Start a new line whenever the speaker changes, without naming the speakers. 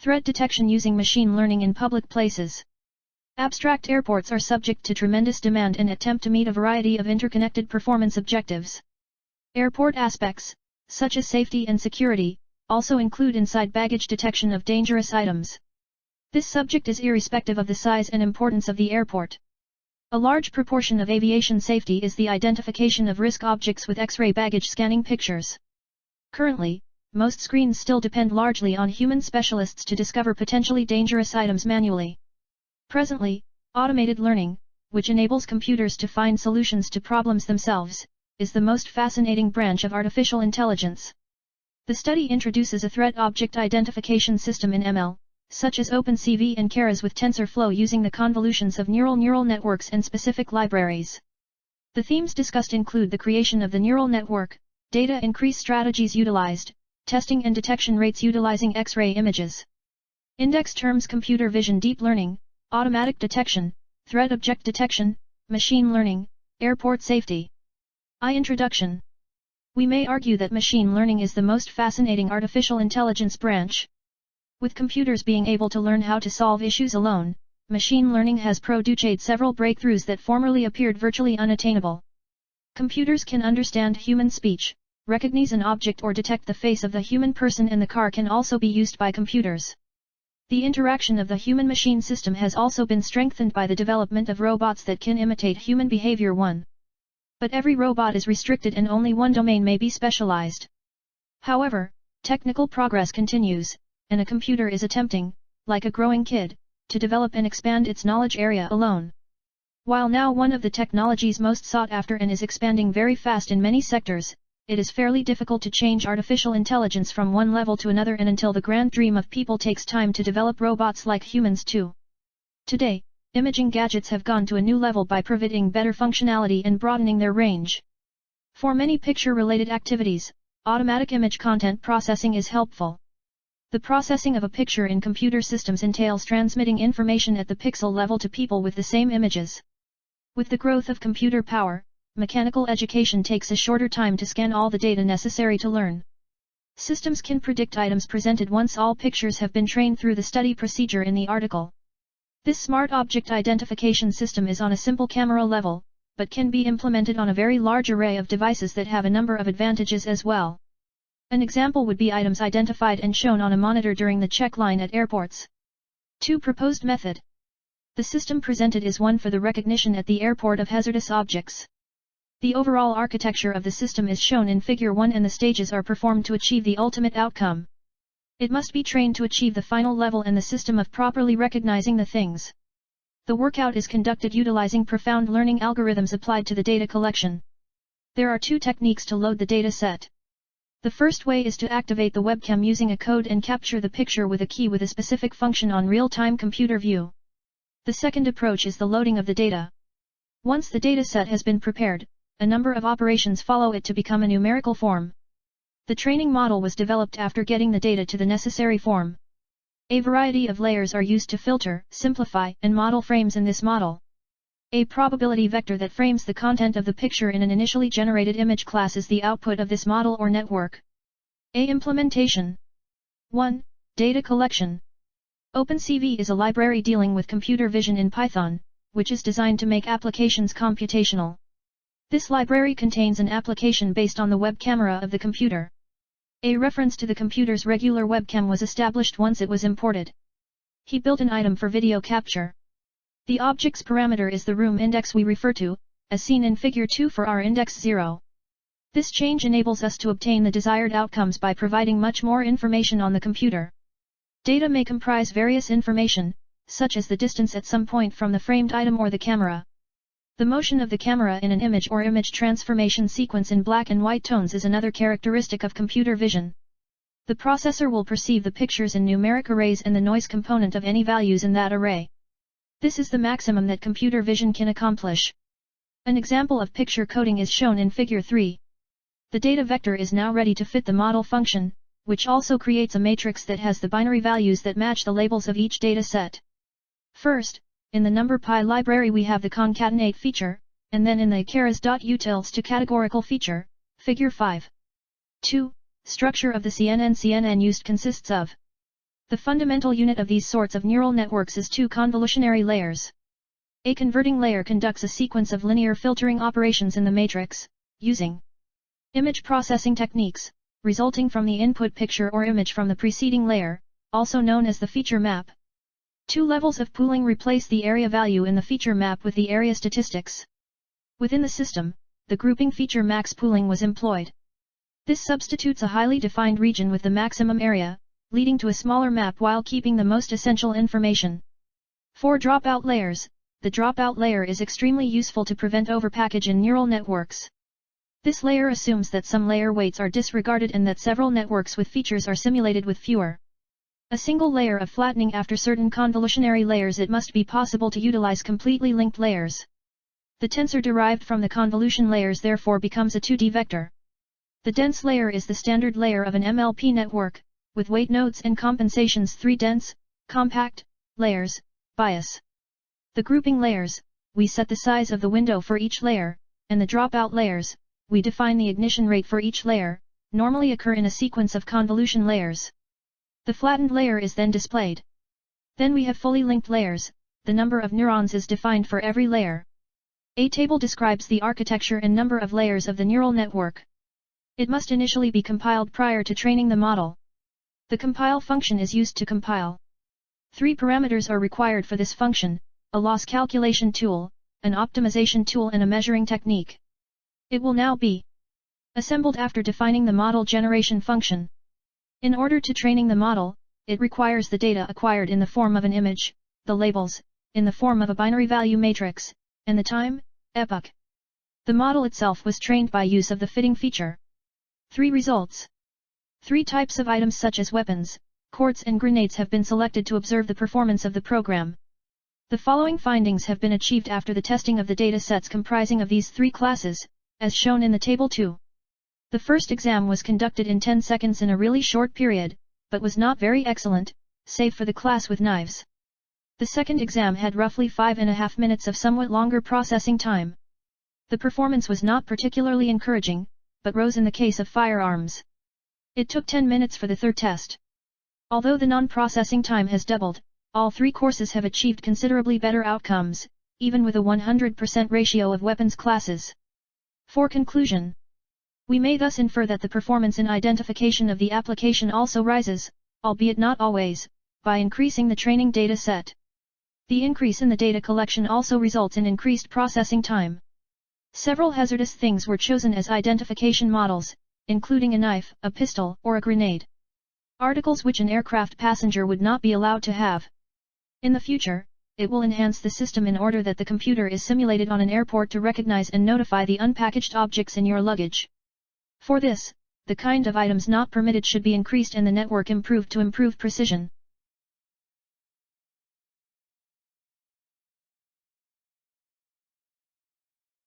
Threat detection using machine learning in public places. Abstract airports are subject to tremendous demand and attempt to meet a variety of interconnected performance objectives. Airport aspects, such as safety and security, also include inside baggage detection of dangerous items. This subject is irrespective of the size and importance of the airport. A large proportion of aviation safety is the identification of risk objects with X-ray baggage scanning pictures. Currently, most screens still depend largely on human specialists to discover potentially dangerous items manually. Presently, automated learning, which enables computers to find solutions to problems themselves, is the most fascinating branch of artificial intelligence. The study introduces a threat object identification system in ML, such as Open-CV and Keras with Tensor Flow using the convolutions of neural networks and specific libraries. The themes discussed include the creation of the neural network, data increase strategies utilized, testing and detection rates utilizing X-ray images. Index terms computer vision deep learning, automatic detection, threat object detection, machine learning, airport safety. Introduction. We may argue that machine learning is the most fascinating artificial intelligence branch. With computers being able to learn how to solve issues alone, machine learning has produced several breakthroughs that formerly appeared virtually unattainable. Computers can understand human speech, recognize an object or detect the face of the human person, and the car can also be used by computers. The interaction of the human-machine system has also been strengthened by the development of robots that can imitate human behavior. But every robot is restricted and only one domain may be specialized. However, technical progress continues, and a computer is attempting, like a growing kid, to develop and expand its knowledge area alone. While now one of the technologies most sought after and is expanding very fast in many sectors, it is fairly difficult to change artificial intelligence from one level to another, and until the grand dream of people takes time to develop robots like humans too. Today, imaging gadgets have gone to a new level by providing better functionality and broadening their range. For many picture-related activities, automatic image content processing is helpful. The processing of a picture in computer systems entails transmitting information at the pixel level to people with the same images. With the growth of computer power, mechanical education takes a shorter time to scan all the data necessary to learn. Systems can predict items presented once all pictures have been trained through the study procedure in the article. This smart object identification system is on a simple camera level, but can be implemented on a very large array of devices that have a number of advantages as well. An example would be items identified and shown on a monitor during the check line at airports. 2. Proposed method. The system presented is one for the recognition at the airport of hazardous objects. The overall architecture of the system is shown in Figure 1 and the stages are performed to achieve the ultimate outcome. It must be trained to achieve the final level and the system of properly recognizing the things. The workout is conducted utilizing profound learning algorithms applied to the data collection. There are 2 techniques to load the data set. The first way is to activate the webcam using a code and capture the picture with a key with a specific function on real-time computer view. The second approach is the loading of the data. Once the data set has been prepared, a number of operations follow it to become a numerical form. The training model was developed after getting the data to the necessary form. A variety of layers are used to filter, simplify, and model frames in this model. A probability vector that frames the content of the picture in an initially generated image class is the output of this model or network. Implementation. 1. Data collection. Open-CV is a library dealing with computer vision in Python, which is designed to make applications computational. This library contains an application based on the web camera of the computer. A reference to the computer's regular webcam was established once it was imported. He built an item for video capture. The object's parameter is the room index we refer to, as seen in Figure 2 for our index 0. This change enables us to obtain the desired outcomes by providing much more information on the computer. Data may comprise various information, such as the distance at some point from the framed item or the camera. The motion of the camera in an image or image transformation sequence in black and white tones is another characteristic of computer vision. The processor will perceive the pictures in numeric arrays and the noise component of any values in that array. This is the maximum that computer vision can accomplish. An example of picture coding is shown in Figure 3. The data vector is now ready to fit the model function, which also creates a matrix that has the binary values that match the labels of each data set. First, in the NumPy library we have the concatenate feature, and then in the keras.utils to categorical feature, Figure 5. 2. Structure of the CNN used consists of The fundamental unit of these sorts of neural networks is two convolutionary layers. A converting layer conducts a sequence of linear filtering operations in the matrix, using image processing techniques, resulting from the input picture or image from the preceding layer, also known as the feature map. Two levels of pooling replace the area value in the feature map with the area statistics. Within the system, the grouping feature max pooling was employed. This substitutes a highly defined region with the maximum area, leading to a smaller map while keeping the most essential information. For dropout layers, the dropout layer is extremely useful to prevent overpackage in neural networks. This layer assumes that some layer weights are disregarded and that several networks with features are simulated with fewer. A single layer of flattening after certain convolutionary layers. It must be possible to utilize completely linked layers. The tensor derived from the convolution layers therefore becomes a 2D vector. The dense layer is the standard layer of an MLP network, with weight nodes and compensations 3 dense, compact, layers, bias. The grouping layers, we set the size of the window for each layer, and the dropout layers, we define the ignition rate for each layer, normally occur in a sequence of convolution layers. The flattened layer is then displayed. Then we have fully linked layers, the number of neurons is defined for every layer. A table describes the architecture and number of layers of the neural network. It must initially be compiled prior to training the model. The compile function is used to compile. 3 parameters are required for this function: a loss calculation tool, an optimization tool and a measuring technique. It will now be assembled after defining the model generation function. In order to training the model, it requires the data acquired in the form of an image, the labels, in the form of a binary value matrix, and the time, epoch. The model itself was trained by use of the fitting feature. 3 results. 3 types of items such as weapons, cords and grenades have been selected to observe the performance of the program. The following findings have been achieved after the testing of the data sets comprising of these 3 classes, as shown in the table 2. The first exam was conducted in 10 seconds in a really short period, but was not very excellent, save for the class with knives. The second exam had roughly 5.5 minutes of somewhat longer processing time. The performance was not particularly encouraging, but rose in the case of firearms. It took 10 minutes for the third test. Although the non-processing time has doubled, all 3 courses have achieved considerably better outcomes, even with a 100% ratio of weapons classes. For conclusion, we may thus infer that the performance in identification of the application also rises, albeit not always, by increasing the training data set. The increase in the data collection also results in increased processing time. Several hazardous things were chosen as identification models, including a knife, a pistol, or a grenade. Articles which an aircraft passenger would not be allowed to have. In the future, it will enhance the system in order that the computer is simulated on an airport to recognize and notify the unpackaged objects in your luggage. For this, the kind of items not permitted should be increased and the network improved to improve precision.